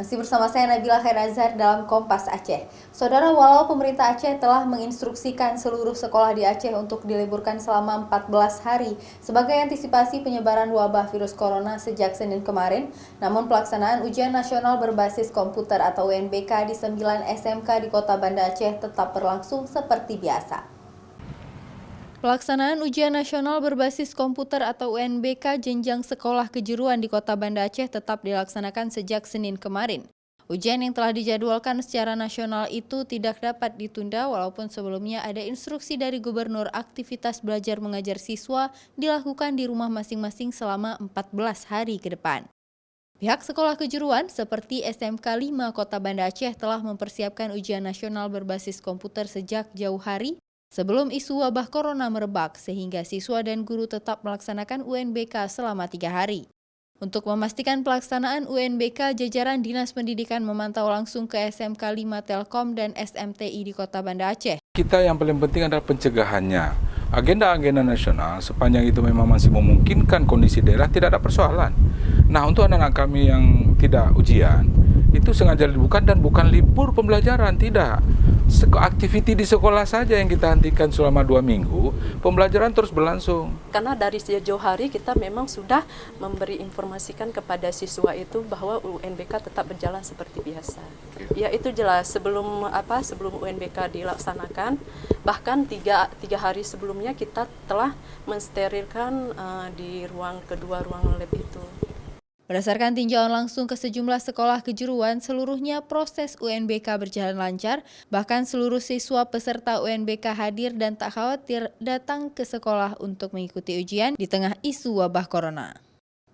Masih bersama saya Nabila Khairazhar dalam Kompas Aceh. Saudara, walau pemerintah Aceh telah menginstruksikan seluruh sekolah di Aceh untuk diliburkan selama 14 hari sebagai antisipasi penyebaran wabah virus corona sejak Senin kemarin, namun pelaksanaan ujian nasional berbasis komputer atau UNBK di 9 SMK di Kota Banda Aceh tetap berlangsung seperti biasa. Pelaksanaan ujian nasional berbasis komputer atau UNBK jenjang sekolah kejuruan di Kota Banda Aceh tetap dilaksanakan sejak Senin kemarin. Ujian yang telah dijadwalkan secara nasional itu tidak dapat ditunda walaupun sebelumnya ada instruksi dari Gubernur aktivitas belajar mengajar siswa dilakukan di rumah masing-masing selama 14 hari ke depan. Pihak sekolah kejuruan seperti SMK 5 Kota Banda Aceh telah mempersiapkan ujian nasional berbasis komputer sejak jauh hari sebelum isu wabah corona merebak, sehingga siswa dan guru tetap melaksanakan UNBK selama 3 hari. Untuk memastikan pelaksanaan UNBK, jajaran Dinas Pendidikan memantau langsung ke SMK 5 Telkom dan SMTI di Kota Banda Aceh. Kita yang paling penting adalah pencegahannya. Agenda-agenda nasional sepanjang itu memang masih memungkinkan kondisi daerah tidak ada persoalan. Nah, untuk anak-anak kami yang tidak ujian, itu sengaja dibuka dan bukan libur pembelajaran, tidak. Aktiviti di sekolah saja yang kita hentikan selama 2 minggu, pembelajaran terus berlangsung. Karena dari sejauh hari kita memang sudah memberi informasikan kepada siswa itu bahwa UNBK tetap berjalan seperti biasa. Ya itu jelas sebelum UNBK dilaksanakan, bahkan tiga hari sebelumnya kita telah mensterilkan di ruang kedua ruang lab itu. Berdasarkan tinjauan langsung ke sejumlah sekolah kejuruan, seluruhnya proses UNBK berjalan lancar, bahkan seluruh siswa peserta UNBK hadir dan tak khawatir datang ke sekolah untuk mengikuti ujian di tengah isu wabah corona.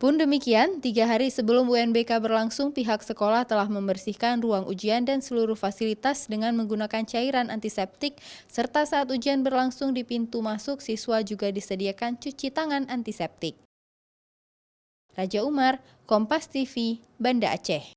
Pun demikian, 3 hari sebelum UNBK berlangsung, pihak sekolah telah membersihkan ruang ujian dan seluruh fasilitas dengan menggunakan cairan antiseptik, serta saat ujian berlangsung di pintu masuk, siswa juga disediakan cuci tangan antiseptik. Raja Umar, Kompas TV, Banda Aceh.